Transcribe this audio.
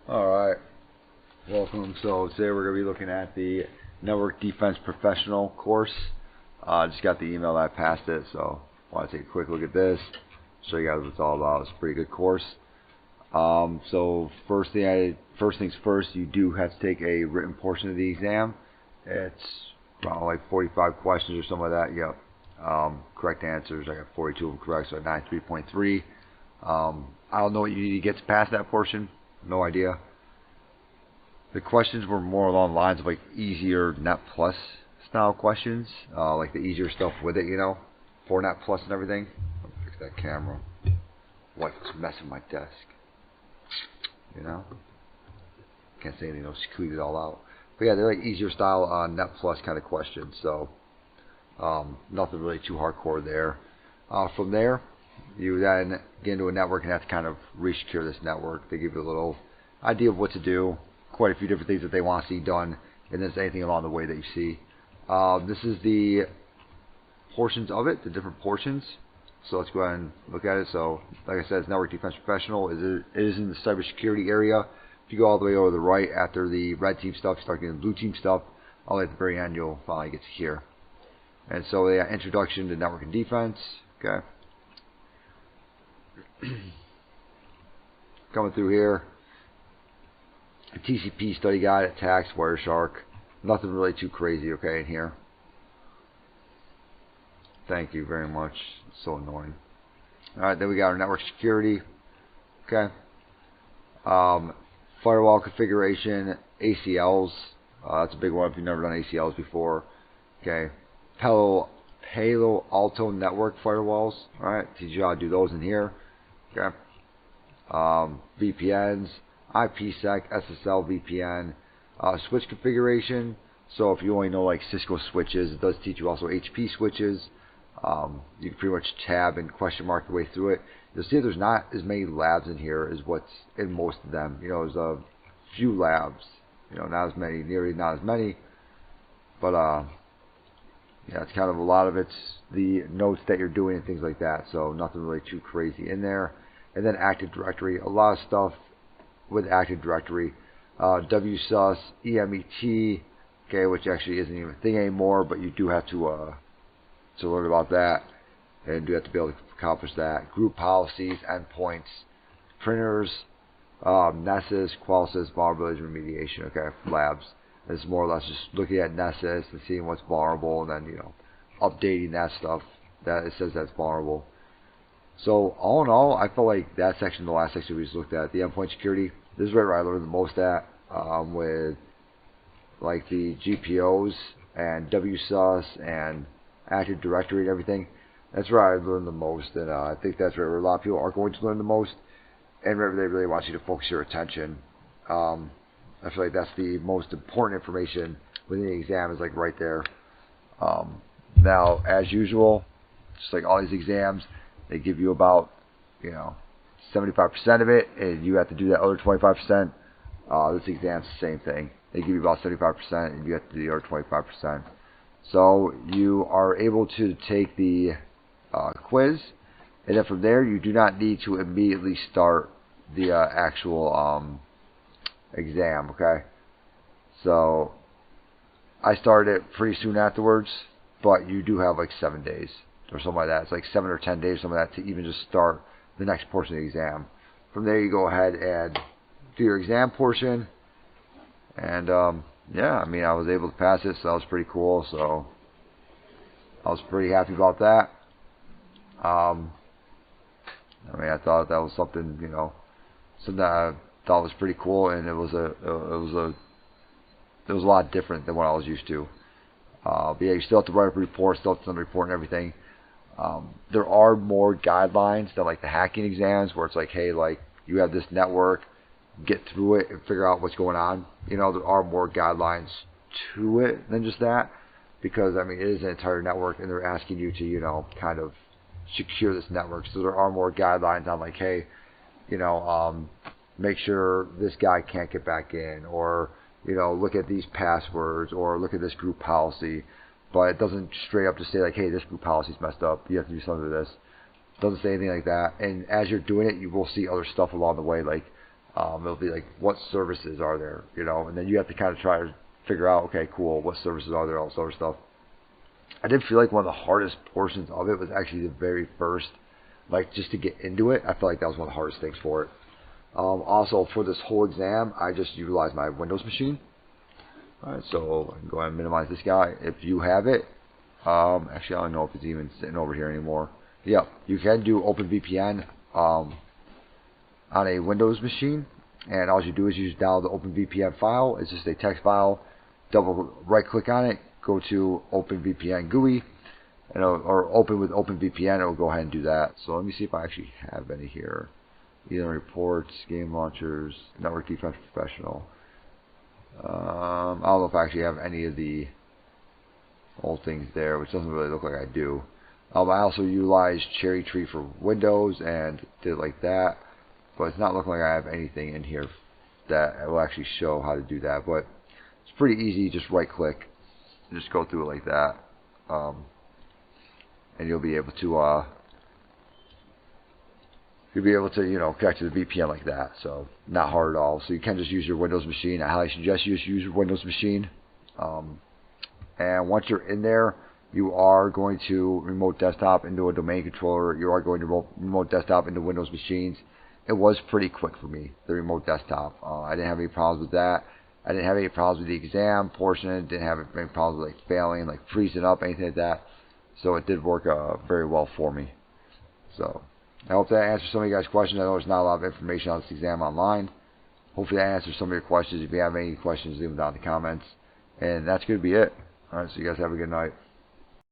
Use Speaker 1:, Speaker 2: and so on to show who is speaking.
Speaker 1: Alright, welcome. So today we're going to be looking at the Network Defense Professional course. Just got the email that I passed it, so I want to take a quick look at this, show you guys what it's all about. It's a pretty good course. So first things first, you do have to take a written portion of the exam. It's around like 45 questions or something like that. Yep. Correct answers, I got 42 of them correct, so at 93.3. I don't know what you need to get to pass that portion. No idea. The questions were more along the lines of like easier Net Plus style questions, like the easier stuff with it, for Net Plus and everything. Let me fix that camera. Wife was messing my desk. Can't say anything, she cleaned it all out. But yeah, they're like easier style Net Plus kind of questions, so nothing really too hardcore there. From there, you then get into a network and have to kind of re-secure this network. They give you a little idea of what to do, quite a few different things that they want to see done, and then anything along the way that you see. This is the portions of it, the different portions. So let's go ahead and look at it. So, like I said, it's Network Defense Professional. It is in the cybersecurity area. If you go all the way over to the right, after the red team stuff, you start getting the blue team stuff. All the way at the very end, you'll finally get to here. And so, the introduction to network and defense. Okay. Coming through here, a TCP study guide, attacks, Wireshark. Nothing really too crazy, okay, in here. Thank you very much. It's so annoying. Alright, then we got our network security. Okay. Firewall configuration, ACLs. That's a big one if you've never done ACLs before. Okay. Palo Alto network firewalls. Alright, teach you how to do those in here. Okay. VPNs, IPsec, SSL VPN, switch configuration. So if you only know like Cisco switches, it does teach you also HP switches. You can pretty much tab and question mark your way through it. You'll see there's not as many labs in here as what's in most of them. There's a few labs. Not as many, nearly not as many. But yeah, it's kind of a lot of it's the notes that you're doing and things like that. So nothing really too crazy in there. And then Active Directory, a lot of stuff with Active Directory. WSUS, EMET, okay, which actually isn't even a thing anymore, but you do have to learn about that, and you have to be able to accomplish that. Group policies, endpoints, printers, Nessus, Qualsys, vulnerability remediation, okay, labs. It's more or less just looking at Nessus and seeing what's vulnerable, and then updating that stuff that it says that's vulnerable. So all in all, I felt like that section, the last section we just looked at, the endpoint security, this is where I learned the most at, with like the GPOs and WSUS and Active Directory and everything. That's where I learned the most, and I think that's where a lot of people are going to learn the most, and where they really want you to focus your attention. I feel like that's the most important information within the exam, is like right there. Now, as usual, just like all these exams, they give you about 75% of it, and you have to do that other 25%. This exam's the same thing. They give you about 75%, and you have to do the other 25%. So you are able to take the quiz, and then from there you do not need to immediately start the actual exam. Okay. So I started it pretty soon afterwards, but you do have like 7 days or something like that. It's like 7 or 10 days, something like that, to even just start the next portion of the exam. From there you go ahead and do your exam portion, and yeah, I mean, I was able to pass it, so that was pretty cool. So I was pretty happy about that. I mean, I thought that was something, something that I thought was pretty cool, and it was a lot different than what I was used to. But yeah, you still have to write up a report, still have to send a report and everything. There are more guidelines than like the hacking exams, where it's like, hey, like you have this network, get through it and figure out what's going on. There are more guidelines to it than just that, because I mean, it is an entire network, and they're asking you to kind of secure this network. So there are more guidelines on like, hey, make sure this guy can't get back in, or look at these passwords, or look at this group policy. But it doesn't straight up just say like, hey, this group policy's messed up, you have to do something with this. It doesn't say anything like that. And as you're doing it, you will see other stuff along the way, like It'll be like, what services are there, and then you have to kind of try to figure out, okay, cool, what services are there, all this other stuff. I did feel like one of the hardest portions of it was actually the very first, like just to get into it. I feel like that was one of the hardest things for it. Also, for this whole exam, I just utilized my Windows machine. Alright, so I can go ahead and minimize this guy. If you have it, actually I don't know if it's even sitting over here anymore. Yep, you can do OpenVPN on a Windows machine, and all you do is you just download the OpenVPN file. It's just a text file. Double right click on it, go to OpenVPN GUI, or open with OpenVPN. It will go ahead and do that. So let me see if I actually have any here. Either reports, game launchers, network defense professional. I don't know if I actually have any of the old things there, which doesn't really look like I do. I also utilized Cherry Tree for Windows and did it like that, but it's not looking like I have anything in here that will actually show how to do that. But it's pretty easy. Just right click and just go through it like that, and you'll be able to connect to the VPN like that. So not hard at all. So you can just use your Windows machine. I highly suggest you just use your Windows machine. And once you're in there, you are going to remote desktop into a domain controller. You are going to remote desktop into Windows machines. It was pretty quick for me, the remote desktop. I didn't have any problems with that. I didn't have any problems with the exam portion. Didn't have any problems with like failing, like freezing up, anything like that. So it did work very well for me. So I hope that answers some of you guys' questions. I know there's not a lot of information on this exam online. Hopefully that answers some of your questions. If you have any questions, leave them down in the comments. And that's going to be it. Alright, so you guys have a good night.